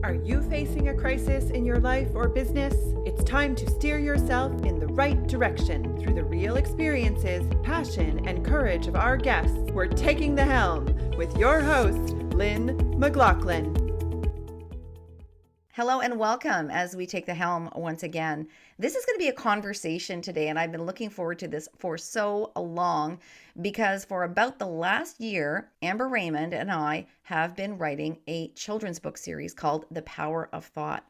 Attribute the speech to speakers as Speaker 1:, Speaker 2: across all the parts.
Speaker 1: Are you facing a crisis in your life or business? It's time to steer yourself in the right direction through the real experiences, passion, and courage of our guests. We're taking the helm with your host, Lynn McLaughlin.
Speaker 2: Hello and welcome as we take the helm once again. This is going to be a conversation today, and I've been looking forward to this for so long because for about the last year, Amber Raymond and I have been writing a children's book series called The Power of Thought.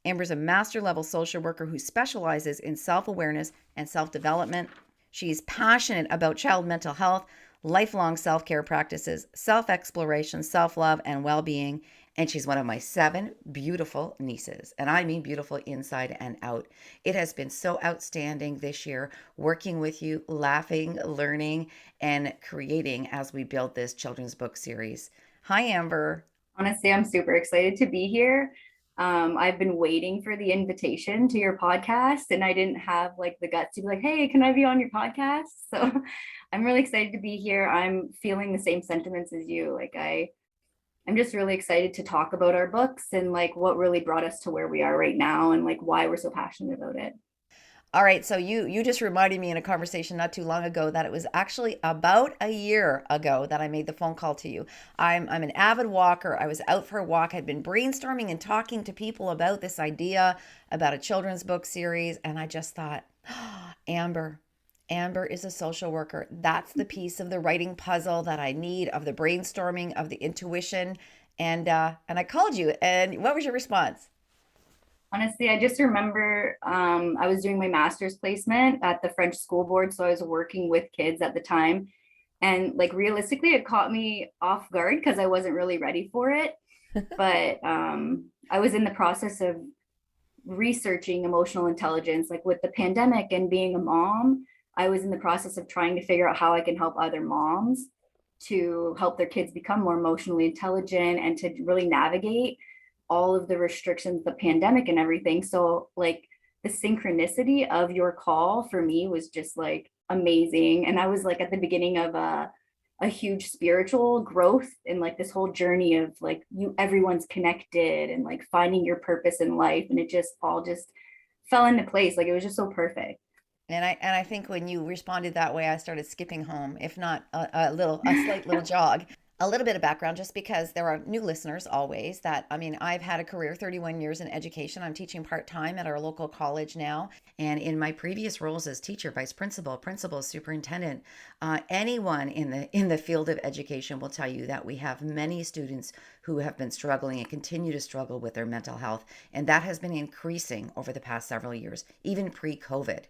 Speaker 2: Amber's a master level social worker who specializes in self-awareness and self-development. She's passionate about child mental health, lifelong self-care practices, self-exploration, self-love, and well-being. And she's one of my 7 beautiful nieces. And I mean beautiful inside and out. It has been so outstanding this year working with you, laughing, learning, and creating as we build this children's book series. Hi, Amber.
Speaker 3: Honestly, I'm super excited to be here. I've been waiting for the invitation to your podcast, and I didn't have like the guts to be like, hey, can I be on your podcast? So I'm really excited to be here. I'm feeling the same sentiments as you. I'm just really excited to talk about our books and like what really brought us to where we are right now and like why we're so passionate about it.
Speaker 2: All right, so you just reminded me in a conversation not too long ago that it was actually about a year ago that I made the phone call to you. I'm an avid walker. I was out for a walk. I'd been brainstorming and talking to people about this idea about a children's book series, and I just thought, oh, Amber is a social worker. That's the piece of the writing puzzle that I need, of the brainstorming, of the intuition, and I called you. And what was your response?
Speaker 3: Honestly, I just remember I was doing my master's placement at the French school board. So I was working with kids at the time. And like realistically, it caught me off guard because I wasn't really ready for it. But I was in the process of researching emotional intelligence, like with the pandemic and being a mom. I was in the process of trying to figure out how I can help other moms to help their kids become more emotionally intelligent and to really navigate all of the restrictions, the pandemic and everything. So like the synchronicity of your call for me was just like amazing. And I was like at the beginning of a huge spiritual growth and like this whole journey of like everyone's connected and like finding your purpose in life. And it just all just fell into place. Like it was just so perfect.
Speaker 2: And I think when you responded that way, I started skipping home, if not a slight little jog. A little bit of background, just because there are new listeners always I've had a career, 31 years in education. I'm teaching part-time at our local college now. And in my previous roles as teacher, vice principal, superintendent, anyone in the field of education will tell you that we have many students who have been struggling and continue to struggle with their mental health. And that has been increasing over the past several years, even pre-COVID.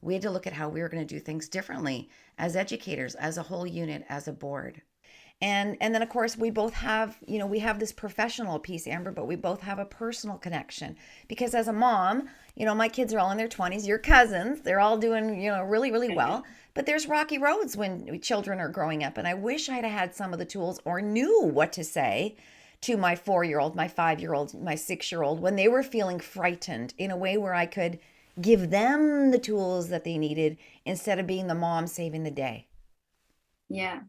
Speaker 2: We had to look at how we were going to do things differently as educators, as a whole unit, as a board. And then, of course, we both have, we have this professional piece, Amber, but we both have a personal connection. Because as a mom, my kids are all in their 20s, your cousins, they're all doing, really, really well. But there's rocky roads when children are growing up. And I wish I'd had some of the tools or knew what to say to my 4-year-old, my 5-year-old, my 6-year-old, when they were feeling frightened, in a way where I could give them the tools that they needed instead of being the mom saving the day.
Speaker 3: Yeah.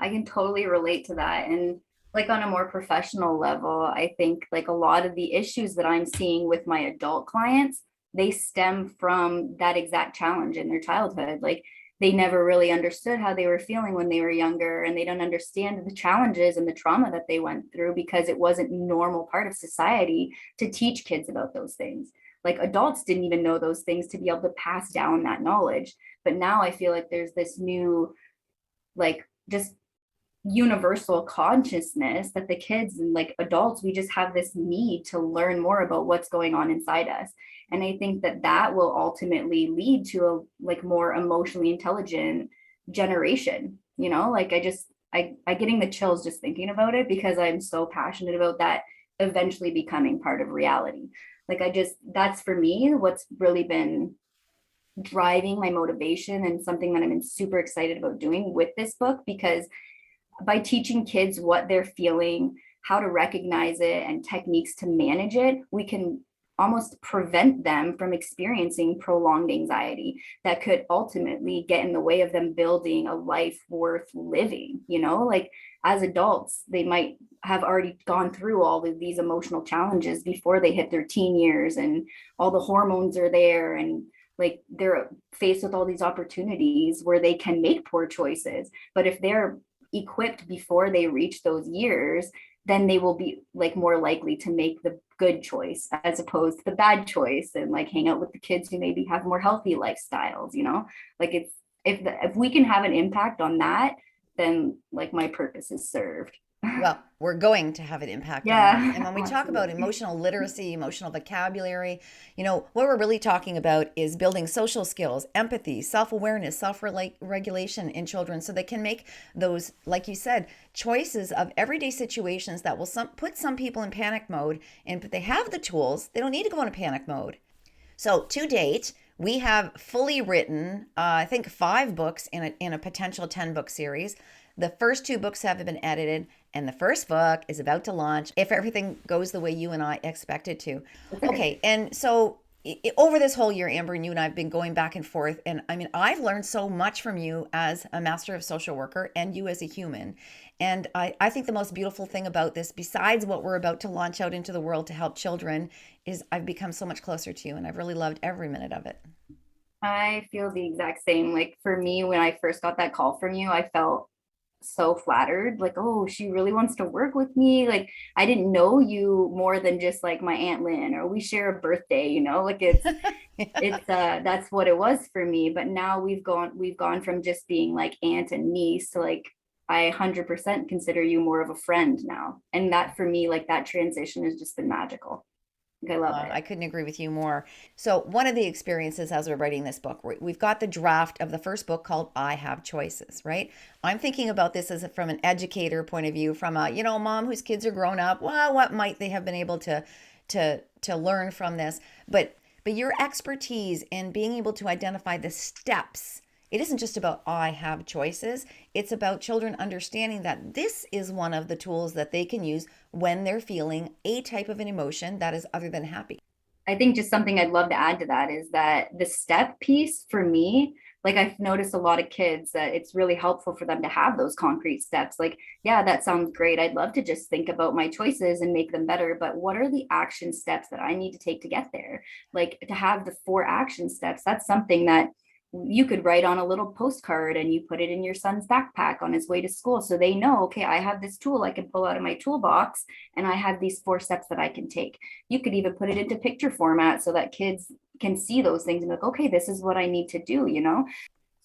Speaker 3: I can totally relate to that. And like on a more professional level, I think like a lot of the issues that I'm seeing with my adult clients, they stem from that exact challenge in their childhood. Like they never really understood how they were feeling when they were younger, and they don't understand the challenges and the trauma that they went through because it wasn't a normal part of society to teach kids about those things. Like adults didn't even know those things to be able to pass down that knowledge. But now I feel like there's this new, like just universal consciousness that the kids and like adults, we just have this need to learn more about what's going on inside us. And I think that will ultimately lead to a like more emotionally intelligent generation. Like I getting the chills just thinking about it because I'm so passionate about that eventually becoming part of reality. Like that's for me what's really been driving my motivation and something that I've been super excited about doing with this book, because by teaching kids what they're feeling, how to recognize it, and techniques to manage it, we can almost prevent them from experiencing prolonged anxiety that could ultimately get in the way of them building a life worth living. Like as adults, they might have already gone through all of these emotional challenges before they hit their teen years, and all the hormones are there, and like they're faced with all these opportunities where they can make poor choices. But if they're equipped before they reach those years, then they will be like more likely to make the good choice as opposed to the bad choice, and like hang out with the kids who maybe have more healthy lifestyles. Like it's if we can have an impact on that, then like my purpose is served.
Speaker 2: Well, we're going to have an impact on
Speaker 3: Yeah,
Speaker 2: that. And when we talk about emotional literacy, emotional vocabulary, what we're really talking about is building social skills, empathy, self-awareness, self-regulation in children so they can make those, like you said, choices of everyday situations that will put some people in panic mode. And if they have the tools, they don't need to go into panic mode. So to date, we have fully written, I think, 5 books in a potential 10-book series. The first 2 books have been edited, and the first book is about to launch if everything goes the way you and I expect it to. Okay, and so over this whole year, Amber, and you and I have been going back and forth, and I mean, I've learned so much from you as a master of social worker and you as a human. And I think the most beautiful thing about this, besides what we're about to launch out into the world to help children, is I've become so much closer to you, and I've really loved every minute of it.
Speaker 3: I feel the exact same. Like for me, when I first got that call from you, I felt so flattered, like, oh, she really wants to work with me. Like I didn't know you more than just like my Aunt Lynn, or we share a birthday, like it's it's that's what it was for me. But now we've gone from just being like aunt and niece to like I 100% consider you more of a friend now. And that for me, like that transition has just been magical. Like, I love it.
Speaker 2: I couldn't agree with you more. So one of the experiences as we're writing this book, we've got the draft of the first book called I Have Choices, right? I'm thinking about this as from an educator point of view, from a, mom whose kids are grown up. Well, what might they have been able to learn from this? But your expertise in being able to identify the steps. It isn't just about I have choices. It's about children understanding that this is one of the tools that they can use when they're feeling a type of an emotion that is other than happy.
Speaker 3: I think just something I'd love to add to that is that the step piece for me, like I've noticed a lot of kids that it's really helpful for them to have those concrete steps. Like, yeah, that sounds great. I'd love to just think about my choices and make them better. But what are the action steps that I need to take to get there? Like to have the 4 action steps, that's something that you could write on a little postcard and you put it in your son's backpack on his way to school, so they know, okay, I have this tool I can pull out of my toolbox and I have these 4 steps that I can take. You could even put it into picture format so that kids can see those things and be like, okay, this is what I need to do,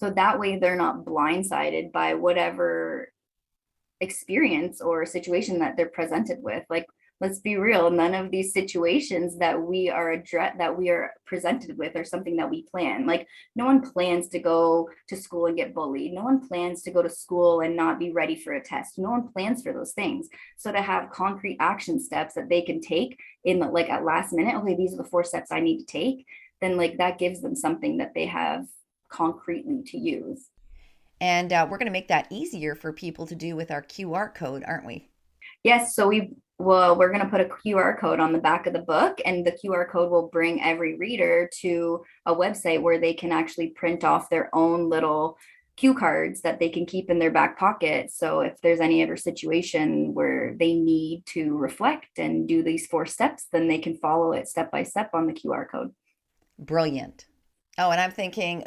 Speaker 3: so that way they're not blindsided by whatever experience or situation that they're presented with. Like, let's be real, none of these situations that we are presented with are something that we plan. Like no one plans to go to school and get bullied. No one plans to go to school and not be ready for a test. No one plans for those things. So to have concrete action steps that they can take in like at last minute, okay, these are the 4 steps I need to take, then like that gives them something that they have concretely to use.
Speaker 2: And we're going to make that easier for people to do with our QR code, aren't we?
Speaker 3: Yes, so we're going to put a QR code on the back of the book, and the QR code will bring every reader to a website where they can actually print off their own little cue cards that they can keep in their back pocket. So if there's any other situation where they need to reflect and do these 4 steps, then they can follow it step by step on the QR code.
Speaker 2: Brilliant. Oh, and I'm thinking,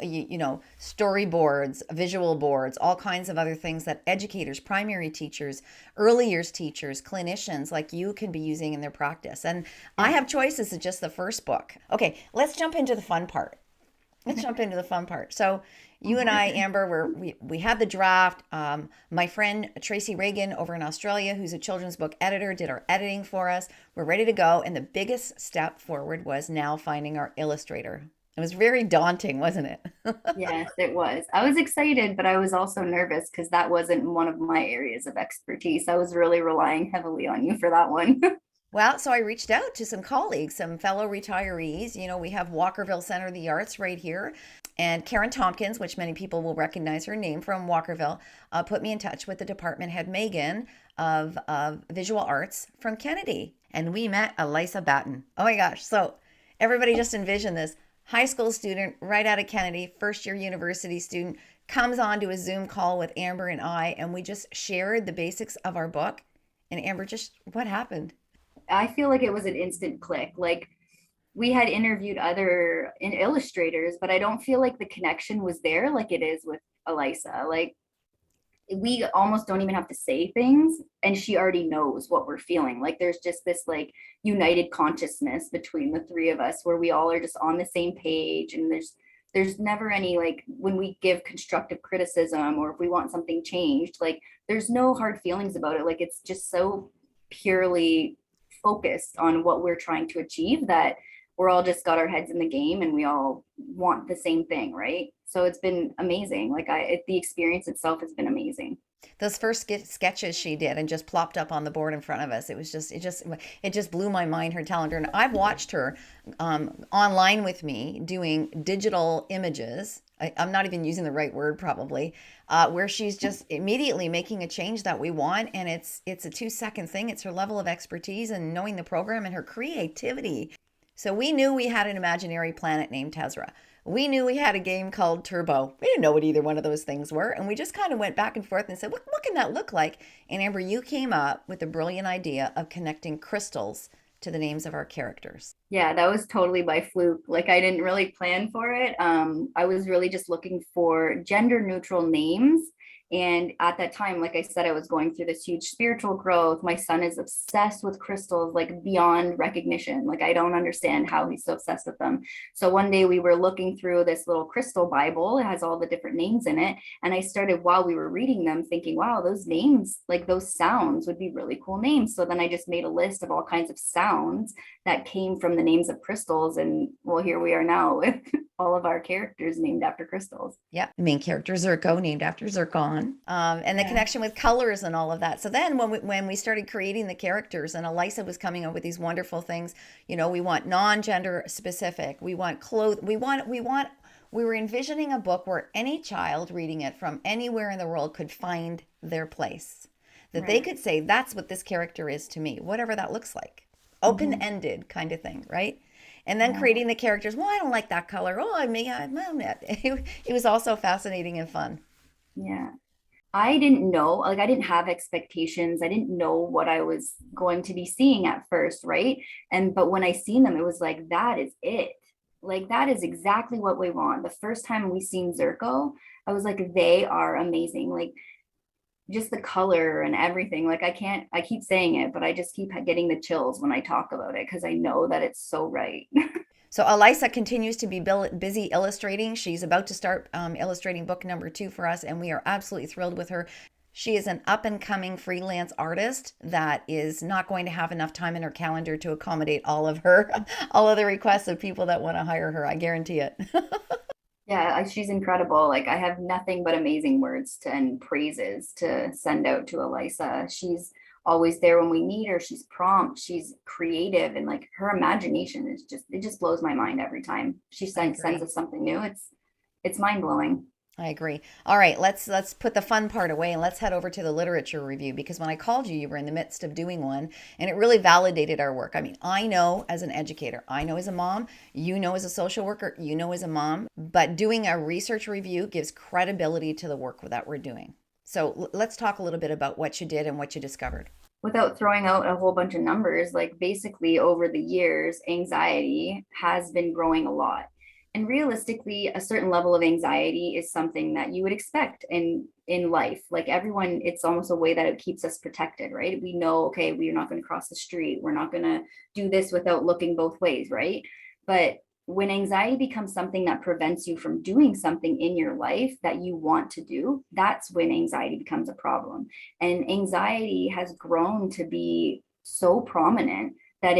Speaker 2: storyboards, visual boards, all kinds of other things that educators, primary teachers, early years teachers, clinicians like you can be using in their practice. And I Have Choices is just the first book. Okay, let's jump into the fun part. So you and I, Amber, we had the draft. My friend Tracy Reagan over in Australia, who's a children's book editor, did our editing for us. We're ready to go. And the biggest step forward was now finding our illustrator. It was very daunting, wasn't it?
Speaker 3: Yes, it was. I was excited, but I was also nervous because that wasn't one of my areas of expertise. I was really relying heavily on you for that one.
Speaker 2: Well, so I reached out to some colleagues, some fellow retirees. We have Walkerville Center of the Arts right here. And Karen Tompkins, which many people will recognize her name from Walkerville, put me in touch with the department head, Megan, of visual arts from Kennedy. And we met Allysa Batin. Oh my gosh. So Everybody just envision this. High school student, right out of Kennedy, first year university student, comes on to a Zoom call with Amber and I, and we just shared the basics of our book. And Amber, just what happened?
Speaker 3: I feel like it was an instant click. Like we had interviewed other illustrators, but I don't feel like the connection was there like it is with Allysa. Like we almost don't even have to say things and she already knows what we're feeling. Like there's just this like united consciousness between the three of us where we all are just on the same page, and there's never any like when we give constructive criticism or if we want something changed, like there's no hard feelings about it. Like it's just so purely focused on what we're trying to achieve that we're all just got our heads in the game and we all want the same thing, right? So it's been amazing. Like the experience itself has been amazing.
Speaker 2: Those first sketches she did and just plopped up on the board in front of us. It just blew my mind, her talent. And I've watched her online with me doing digital images. I'm not even using the right word probably, where she's just immediately making a change that we want. And it's a 2-second thing. It's her level of expertise and knowing the program and her creativity. So we knew we had an imaginary planet named Tezra. We knew we had a game called Turbo. We didn't know what either one of those things were. And we just kind of went back and forth and said, what can that look like? And Amber, you came up with the brilliant idea of connecting crystals to the names of our characters.
Speaker 3: Yeah, that was totally by fluke. Like I didn't really plan for it. I was really just looking for gender neutral names. And at that time, like I said, I was going through this huge spiritual growth. My son is obsessed with crystals, like beyond recognition. Like I don't understand how he's so obsessed with them. So one day we were looking through this little crystal Bible. It has all the different names in it. And I started while we were reading them thinking, wow, those names, like those sounds would be really cool names. So then I just made a list of all kinds of sounds that came from the names of crystals. And well, here we are now with all of our characters named after crystals.
Speaker 2: Yeah, the main character Zirco, named after Zircon, and the connection with colors and all of that. So then when we started creating the characters, and Allysa was coming up with these wonderful things, we want non-gender specific, we want clothes, we were envisioning a book where any child reading it from anywhere in the world could find their place, that they could say, that's what this character is to me, whatever that looks like, open-ended kind of thing, right? And then creating the characters. Well, I don't like that color. Oh, it was also fascinating and fun.
Speaker 3: Yeah. I didn't know, like I didn't have expectations. I didn't know what I was going to be seeing at first, right? But when I seen them, it was like, that is it. Like that is exactly what we want. The first time we seen Zirco, I was like, they are amazing. Like just the color and everything. Like I keep saying it, but I just keep getting the chills when I talk about it because I know that it's so right.
Speaker 2: So Allysa continues to be busy illustrating. She's about to start illustrating book number 2 for us, and we are absolutely thrilled with her. She is an up-and-coming freelance artist that is not going to have enough time in her calendar to accommodate all of the requests of people that want to hire her. I guarantee it.
Speaker 3: Yeah, she's incredible. Like I have nothing but amazing words and praises to send out to Allysa. She's always there when we need her. She's prompt, she's creative, and like her imagination is it just blows my mind every time she sends us something new. It's mind-blowing.
Speaker 2: I agree. All right, let's put the fun part away and let's head over to the literature review, because when I called you, you were in the midst of doing one, and it really validated our work. I mean, I know as an educator, I know as a mom, you know as a social worker, you know as a mom, but doing a research review gives credibility to the work that we're doing. So let's talk a little bit about what you did and what you discovered.
Speaker 3: Without throwing out a whole bunch of numbers, like basically over the years, anxiety has been growing a lot. And realistically, a certain level of anxiety is something that you would expect in life. Like everyone, it's almost a way that it keeps us protected, right? We know, okay, we're not going to cross the street. We're not going to do this without looking both ways, right? But when anxiety becomes something that prevents you from doing something in your life that you want to do, that's when anxiety becomes a problem. And anxiety has grown to be so prominent that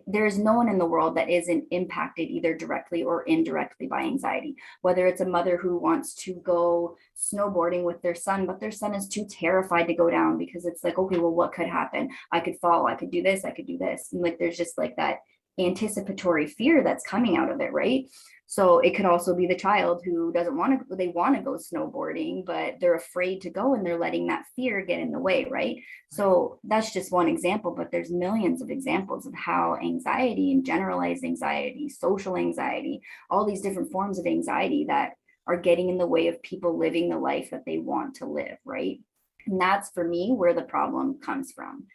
Speaker 3: there's no one in the world that isn't impacted either directly or indirectly by anxiety. Whether it's a mother who wants to go snowboarding with their son, but their son is too terrified to go down because it's like, okay, well, what could happen? I could fall, I could do this, I could do this. And like, there's just like that anticipatory fear that's coming out of it, right? So it could also be the child who doesn't want to, they want to go snowboarding, but they're afraid to go and they're letting that fear get in the way, right? So that's just one example, but there's millions of examples of how anxiety and generalized anxiety, social anxiety, all these different forms of anxiety that are getting in the way of people living the life that they want to live, right? And that's for me where the problem comes from.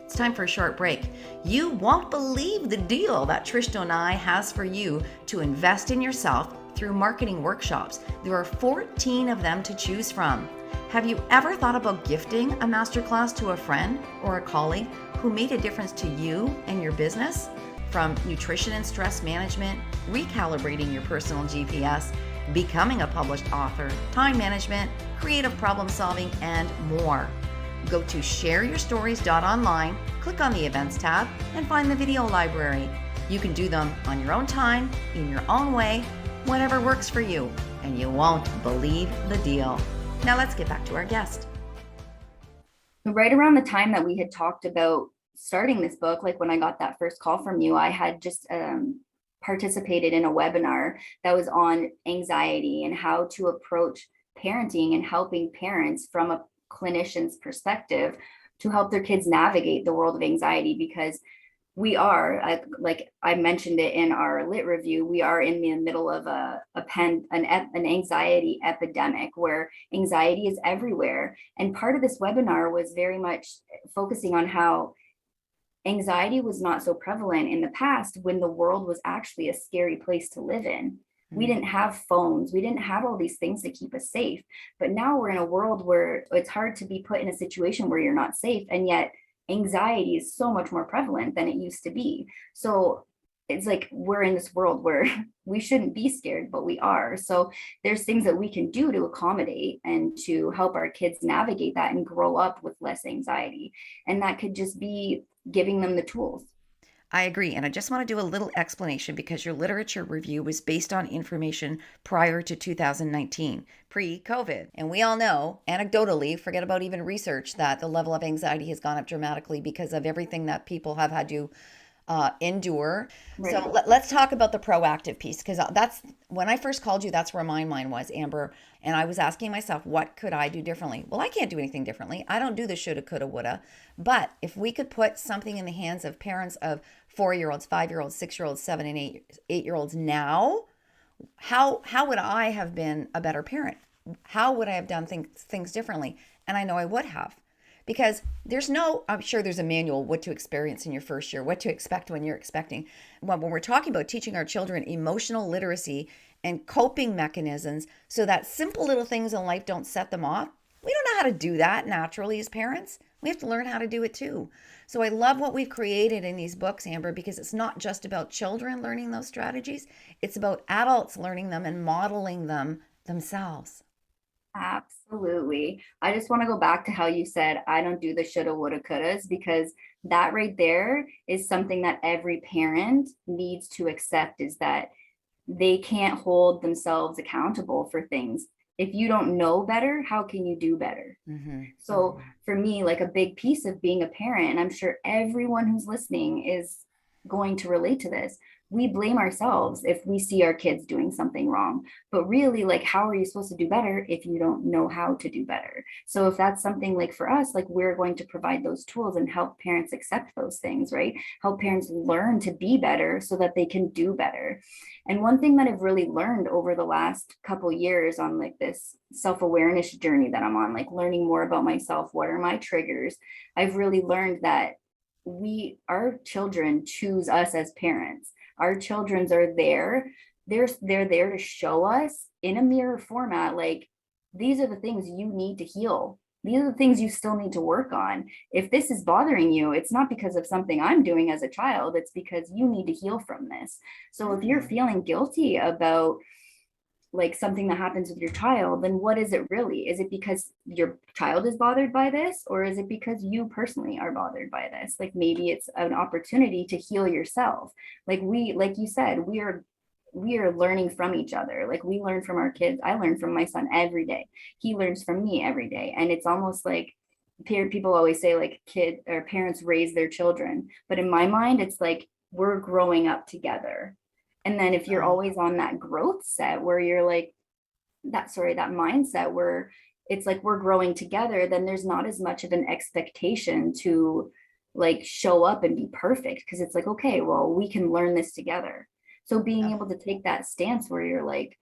Speaker 2: It's time for a short break. You won't believe the deal that Trishto and I has for you to invest in yourself through marketing workshops. There are 14 of them to choose from. Have you ever thought about gifting a masterclass to a friend or a colleague who made a difference to you and your business? From nutrition and stress management, recalibrating your personal GPS, becoming a published author, time management, creative problem solving, and more. Go to shareyourstories.online, click on the events tab, and find the video library. You can do them on your own time, in your own way, whatever works for you, and you won't believe the deal. Now let's get back to our guest.
Speaker 3: Right around the time that we had talked about starting this book, like when I got that first call from you, I had just participated in a webinar that was on anxiety and how to approach parenting and helping parents from a clinician's perspective to help their kids navigate the world of anxiety, because we are, like I mentioned it in our lit review, we are in the middle of an anxiety epidemic where anxiety is everywhere. And part of this webinar was very much focusing on how anxiety was not so prevalent in the past when the world was actually a scary place to live in. We didn't have phones. We didn't have all these things to keep us safe. But now we're in a world where it's hard to be put in a situation where you're not safe. And yet anxiety is so much more prevalent than it used to be. So it's like we're in this world where we shouldn't be scared, but we are. So there's things that we can do to accommodate and to help our kids navigate that and grow up with less anxiety. And that could just be giving them the tools.
Speaker 2: I agree. And I just want to do a little explanation because your literature review was based on information prior to 2019, pre-COVID. And we all know, anecdotally, forget about even research, that the level of anxiety has gone up dramatically because of everything that people have had to endure. Right. So let's talk about the proactive piece, because that's when I first called you, that's where my mind was, Amber. And I was asking myself, what could I do differently? Well, I can't do anything differently. I don't do the shoulda, coulda, woulda. But if we could put something in the hands of parents of 4-year-olds, 5-year-olds, 6-year-olds, 7 and 8-year-olds now, how would I have been a better parent? How would I have done things differently? And I know I would have. Because I'm sure there's a manual what to experience in your first year, what to expect when you're expecting. When we're talking about teaching our children emotional literacy and coping mechanisms so that simple little things in life don't set them off, we don't know how to do that naturally as parents. We have to learn how to do it too. So I love what we've created in these books, Amber, because it's not just about children learning those strategies. It's about adults learning them and modeling them themselves.
Speaker 3: Absolutely. I just want to go back to how you said, I don't do the shoulda, woulda, couldas, because that right there is something that every parent needs to accept, is that they can't hold themselves accountable for things. If you don't know better, how can you do better? Mm-hmm. So for me, like a big piece of being a parent, and I'm sure everyone who's listening is going to relate to this, we blame ourselves if we see our kids doing something wrong. But really, like, how are you supposed to do better if you don't know how to do better? So if that's something like for us, like we're going to provide those tools and help parents accept those things, right? Help parents learn to be better so that they can do better. And one thing that I've really learned over the last couple years on like this self-awareness journey that I'm on, like learning more about myself, what are my triggers? I've really learned that our children choose us as parents. Our children are there. They're there to show us in a mirror format, like, these are the things you need to heal. These are the things you still need to work on. If this is bothering you, it's not because of something I'm doing as a child. It's because you need to heal from this. So if you're feeling guilty about like something that happens with your child, then what is it really? Is it because your child is bothered by this, or is it because you personally are bothered by this? Like maybe it's an opportunity to heal yourself. Like you said, we are learning from each other. Like we learn from our kids. I learn from my son every day. He learns from me every day. And it's almost like people always say like parents raise their children. But in my mind, it's like we're growing up together. And then if you're always on that growth set where you're like, that mindset where it's like we're growing together, then there's not as much of an expectation to like show up and be perfect, because it's like, okay, well, we can learn this together. So being able to take that stance where you're like,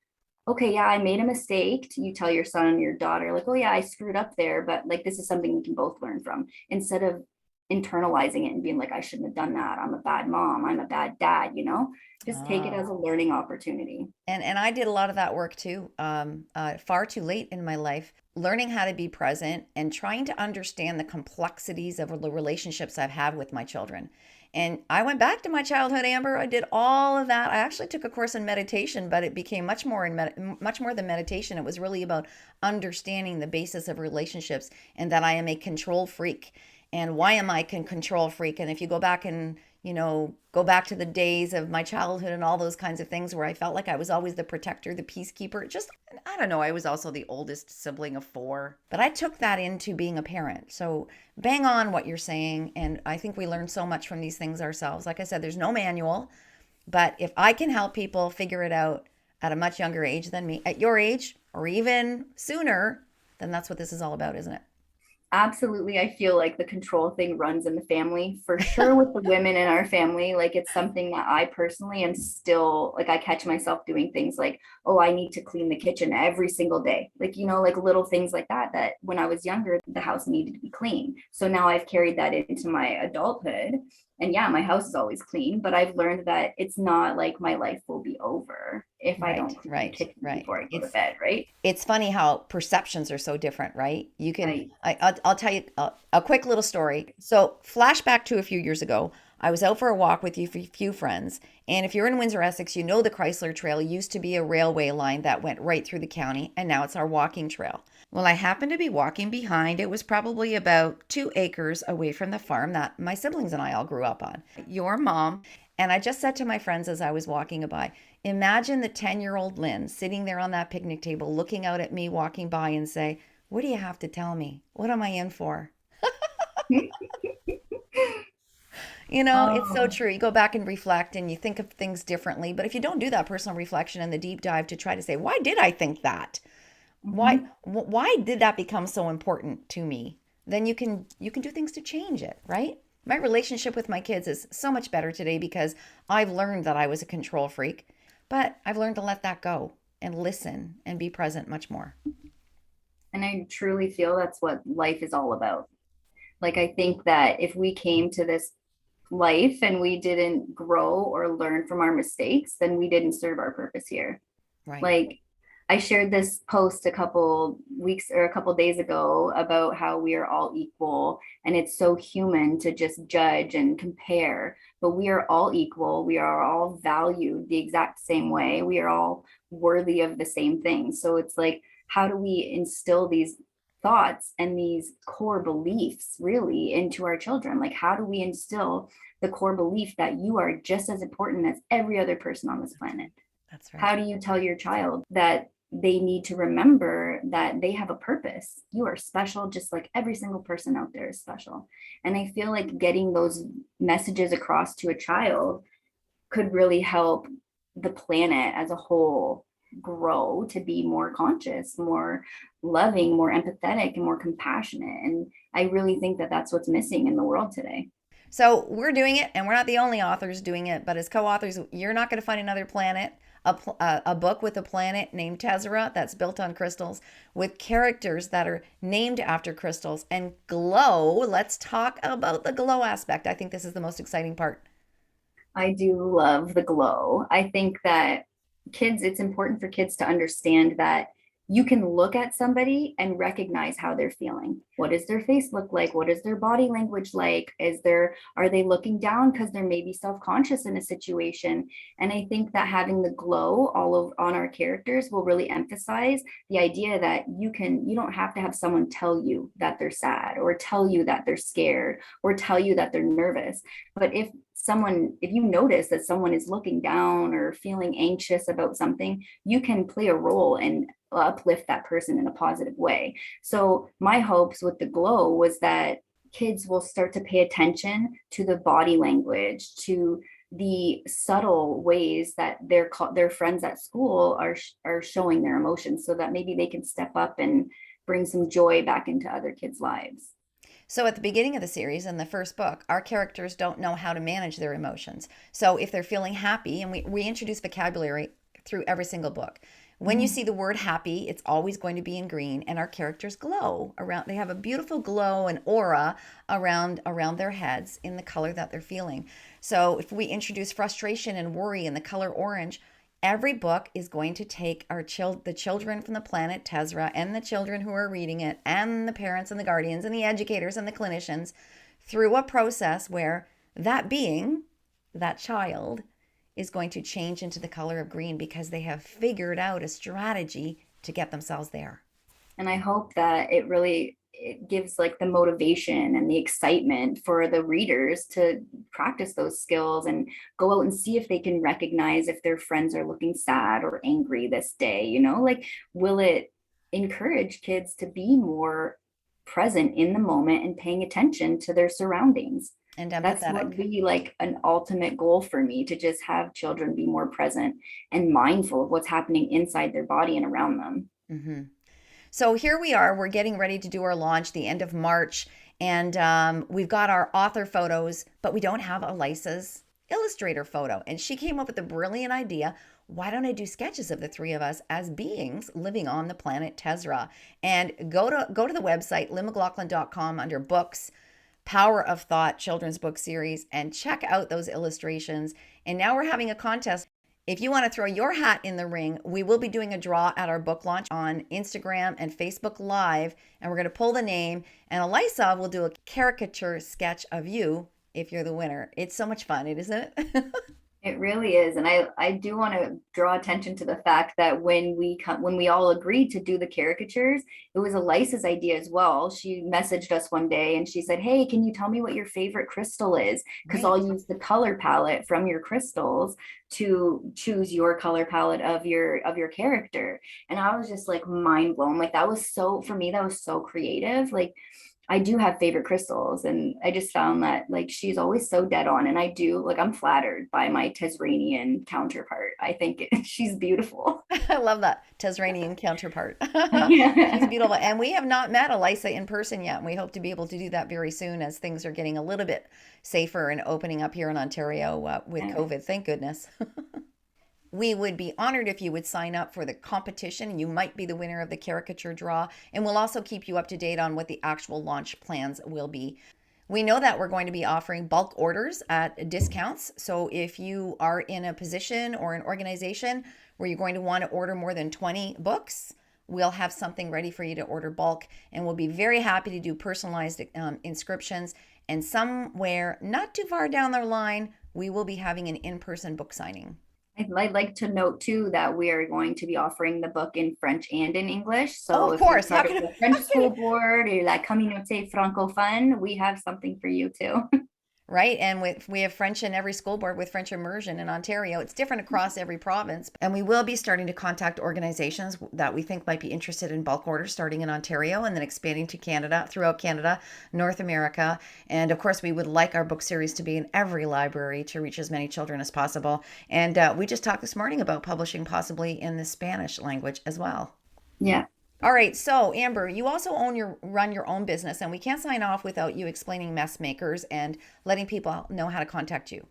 Speaker 3: okay, yeah, I made a mistake. You tell your son and your daughter, like, oh yeah, I screwed up there, but like this is something we can both learn from, instead of internalizing it and being like, I shouldn't have done that. I'm a bad mom. I'm a bad dad, just take it as a learning opportunity.
Speaker 2: And I did a lot of that work too, far too late in my life, learning how to be present and trying to understand the complexities of the relationships I've had with my children. And I went back to my childhood, Amber. I did all of that. I actually took a course in meditation, but it became much more than meditation. It was really about understanding the basis of relationships and that I am a control freak. And why am I a control freak? And if you go back and, go back to the days of my childhood and all those kinds of things where I felt like I was always the protector, the peacekeeper, just, I don't know, I was also the oldest sibling of 4. But I took that into being a parent. So bang on what you're saying. And I think we learn so much from these things ourselves. Like I said, there's no manual, but if I can help people figure it out at a much younger age than me, at your age or even sooner, then that's what this is all about, isn't it?
Speaker 3: Absolutely. I feel like the control thing runs in the family for sure with the women in our family. Like it's something that I personally am still like, I catch myself doing things like, oh, I need to clean the kitchen every single day. Like, like little things like that, that when I was younger, the house needed to be clean. So now I've carried that into my adulthood. And yeah, my house is always clean, but I've learned that it's not like my life will be over if I don't clean the kitchen before I go to bed, right?
Speaker 2: It's funny how perceptions are so different, right? You can, I'll tell you a quick little story. So flashback to a few years ago, I was out for a walk with a few friends. And if you're in Windsor, Essex, you know the Chrysler Trail used to be a railway line that went right through the county, and now it's our walking trail. Well, I happened to be walking behind. It was probably about 2 acres away from the farm that my siblings and I all grew up on. Your mom. And I just said to my friends as I was walking by, imagine the 10-year-old Lynn sitting there on that picnic table looking out at me walking by and say, what do you have to tell me? What am I in for? It's so true. You go back and reflect and you think of things differently. But if you don't do that personal reflection and the deep dive to try to say, why did I think that? Why did that become so important to me? Then you can do things to change it, right? My relationship with my kids is so much better today because I've learned that I was a control freak, but I've learned to let that go and listen and be present much more.
Speaker 3: And I truly feel that's what life is all about. Like, I think that if we came to this life and we didn't grow or learn from our mistakes, then we didn't serve our purpose here.
Speaker 2: Right.
Speaker 3: Like, I shared this post a couple weeks or a couple days ago about how we are all equal, and it's so human to just judge and compare, but we are all equal. We are all valued the exact same way. We are all worthy of the same things. So it's like, how do we instill these thoughts and these core beliefs really into our children? Like, how do we instill the core belief that you are just as important as every other person on this planet?
Speaker 2: That's right.
Speaker 3: How do you tell your child that they need to remember that they have a purpose? You are special, just like every single person out there is special. And I feel like getting those messages across to a child could really help the planet as a whole grow to be more conscious, more loving, more empathetic, and more compassionate. And I really think that that's what's missing in the world today.
Speaker 2: So we're doing it, and we're not the only authors doing it, but as co-authors, you're not going to find another planet, a book with a planet named Tezra that's built on crystals with characters that are named after crystals and glow. Let's talk about the glow aspect. I think this is the most exciting part.
Speaker 3: I do love the glow. I think that it's important for kids to understand that you can look at somebody and recognize how they're feeling. What does their face look like? What is their body language like? Are they looking down because they're maybe self-conscious in a situation? And I think that having the glow all over on our characters will really emphasize the idea that you don't have to have someone tell you that they're sad or tell you that they're scared or tell you that they're nervous. But if you notice that someone is looking down or feeling anxious about something, you can play a role and uplift that person in a positive way. So my hopes with the glow was that kids will start to pay attention to the body language, to the subtle ways that their friends at school are showing their emotions, so that maybe they can step up and bring some joy back into other kids' lives.
Speaker 2: So at the beginning of the series, in the first book, our characters don't know how to manage their emotions. So if they're feeling happy, and we introduce vocabulary through every single book. When you see the word happy, it's always going to be in green, and our characters glow around. They have a beautiful glow and aura around their heads in the color that they're feeling. So if we introduce frustration and worry in the color orange, every book is going to take the children from the planet Tezra, and the children who are reading it, and the parents and the guardians and the educators and the clinicians through a process where that being, that child, is going to change into the color of green because they have figured out a strategy to get themselves there.
Speaker 3: And I hope that it gives like the motivation and the excitement for the readers to practice those skills and go out and see if they can recognize if their friends are looking sad or angry this day. Like, will it encourage kids to be more present in the moment and paying attention to their surroundings?
Speaker 2: And
Speaker 3: That's what would be like an ultimate goal for me, to just have children be more present and mindful of what's happening inside their body and around them.
Speaker 2: Mm-hmm. So here we are. We're getting ready to do our launch the end of March, and we've got our author photos, but we don't have Allysa's illustrator photo. And she came up with a brilliant idea. Why don't I do sketches of the three of us as beings living on the planet Tezra? And go to the website, lynnmclaughlin.com, under books, Power of Thought children's book series, and check out those illustrations. And now we're having a contest. If you want to throw your hat in the ring, we will be doing a draw at our book launch on Instagram and Facebook Live, and we're going to pull the name, and Allysa will do a caricature sketch of you if you're the winner. It's so much fun, isn't it?
Speaker 3: It really is. And I do want to draw attention to the fact that when we all agreed to do the caricatures, it was Allysa's idea as well. She messaged us one day and she said, "Hey, can you tell me what your favorite crystal is? Because I'll use the color palette from your crystals to choose your color palette of your character." And I was just like mind blown. Like, that was so, for me, that was so creative. Like, I do have favorite crystals, and I just found that like she's always so dead on, and I'm flattered by my Tezranian counterpart. I think she's beautiful.
Speaker 2: I love that Tezranian counterpart.
Speaker 3: Yeah.
Speaker 2: She's beautiful, and we have not met Allysa in person yet, and we hope to be able to do that very soon as things are getting a little bit safer and opening up here in Ontario with COVID. Thank goodness. We would be honored if you would sign up for the competition. You might be the winner of the caricature draw, and we'll also keep you up to date on what the actual launch plans will be. We know that we're going to be offering bulk orders at discounts. So if you are in a position or an organization where you're going to want to order more than 20 books, we'll have something ready for you to order bulk, and we'll be very happy to do personalized inscriptions. And somewhere not too far down the line, we will be having an in-person book signing.
Speaker 3: I'd like to note too that we are going to be offering the book in French and in English. So
Speaker 2: of course,
Speaker 3: if you're part of the French school board or la communauté francophone, we have something for you too.
Speaker 2: Right. And we have French in every school board with French immersion in Ontario. It's different across every province. And we will be starting to contact organizations that we think might be interested in bulk orders, starting in Ontario and then expanding to Canada, throughout Canada, North America. And of course, we would like our book series to be in every library to reach as many children as possible. And we just talked this morning about publishing possibly in the Spanish language as well.
Speaker 3: Yeah.
Speaker 2: All right, so Amber, you also run your own business, and we can't sign off without you explaining Messsmakers and letting people know how to contact you.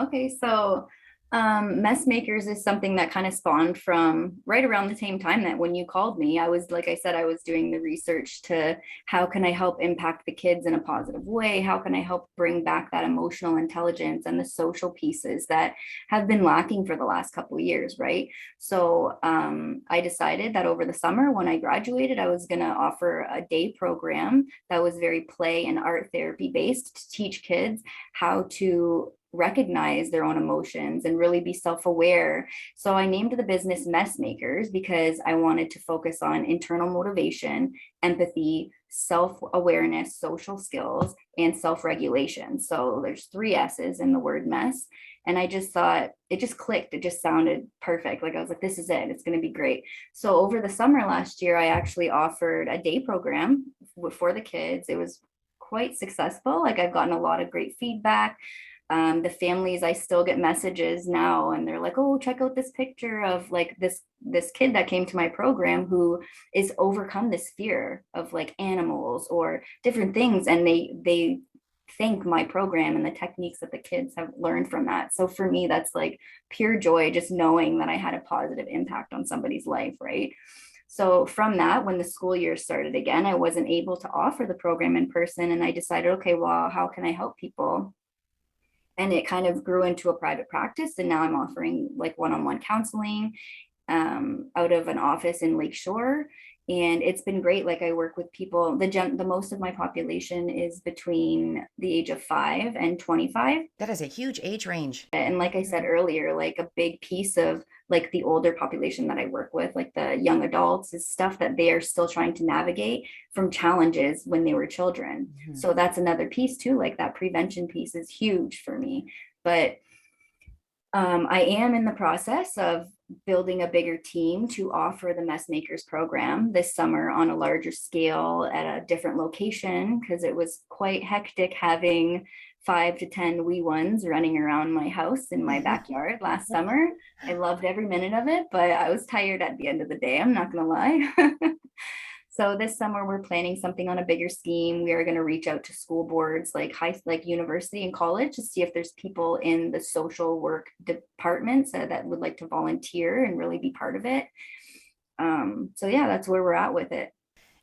Speaker 3: Okay, so Messsmakers is something that kind of spawned from right around the same time that when you called me. I was, like I said, I was doing the research to how can I help impact the kids in a positive way? How can I help bring back that emotional intelligence and the social pieces that have been lacking for the last couple of years, right? So I decided that over the summer when I graduated, I was going to offer a day program that was very play and art therapy based to teach kids how to recognize their own emotions and really be self-aware. So I named the business Messsmakers because I wanted to focus on internal motivation, empathy, self-awareness, social skills, and self-regulation. So there's 3 S's in the word mess. And I just thought it just clicked. It just sounded perfect. Like I was like, this is it. It's going to be great. So over the summer last year, I actually offered a day program for the kids. It was quite successful. Like I've gotten a lot of great feedback. The families, I still get messages now and they're like, oh, check out this picture of like this kid that came to my program who is overcome this fear of like animals or different things. And they thank my program and the techniques that the kids have learned from that. So for me, that's like pure joy, just knowing that I had a positive impact on somebody's life, right? So from that, when the school year started again, I wasn't able to offer the program in person. And I decided, okay, well, how can I help people? And it kind of grew into a private practice. And now I'm offering like one-on-one counseling out of an office in Lakeshore. And it's been great. Like I work with people, the most of my population is between the age of 5 and 25.
Speaker 2: That is a huge age range.
Speaker 3: And like I said earlier, like a big piece of like the older population that I work with, like the young adults, is stuff that they are still trying to navigate from challenges when they were children. Mm-hmm. So that's another piece too. Like that prevention piece is huge for me. But I am in the process of building a bigger team to offer the Messsmakers program this summer on a larger scale at a different location, because it was quite hectic having 5 to 10 wee ones running around my house in my backyard last summer. I loved every minute of it, but I was tired at the end of the day. I'm not going to lie. So this summer we're planning something on a bigger scheme. We are going to reach out to school boards like university and college to see if there's people in the social work departments that would like to volunteer and really be part of it. So yeah, that's where we're at with it.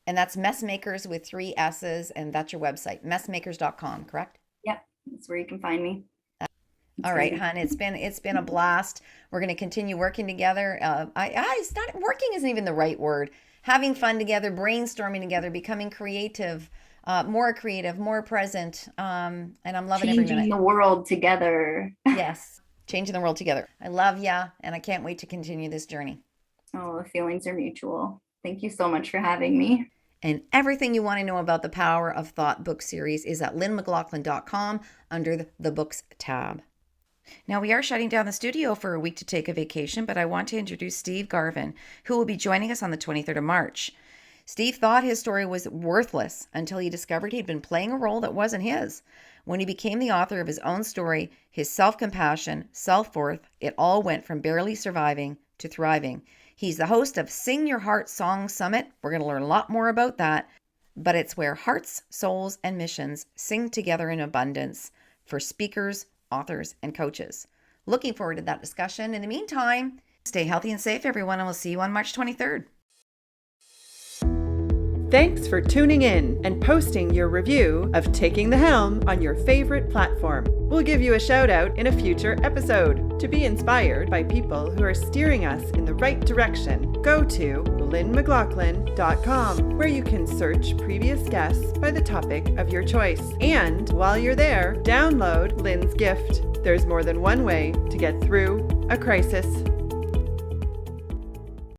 Speaker 2: And that's Messmakers with 3 S's, and that's your website, messmakers.com, correct?
Speaker 3: Yep, that's where you can find me.
Speaker 2: All right, hon. It's been a blast. We're going to continue working together. It's not working isn't even the right word. Having fun together, brainstorming together, becoming creative, more present. And I'm loving every minute.
Speaker 3: Changing the world together.
Speaker 2: Yes, changing the world together. I love ya, and I can't wait to continue this journey.
Speaker 3: Oh, the feelings are mutual. Thank you so much for having me.
Speaker 2: And everything you want to know about the Power of Thought book series is at lynnmclaughlin.com under the Books tab. Now, we are shutting down the studio for a week to take a vacation, but I want to introduce Steve Garvin, who will be joining us on the 23rd of March. Steve thought his story was worthless until he discovered he'd been playing a role that wasn't his. When he became the author of his own story, his self-compassion, self-worth, it all went from barely surviving to thriving. He's the host of Sing Your Heart Song Summit. We're going to learn a lot more about that, but it's where hearts, souls, and missions sing together in abundance for speakers, authors, and coaches. Looking forward to that discussion. In the meantime, stay healthy and safe, everyone, and we'll see you on March 23rd.
Speaker 1: Thanks for tuning in and posting your review of Taking the Helm on your favorite platform. We'll give you a shout out in a future episode. To be inspired by people who are steering us in the right direction, go to lynnmclaughlin.com, where you can search previous guests by the topic of your choice. And while you're there, download Lynn's gift. There's more than one way to get through a crisis.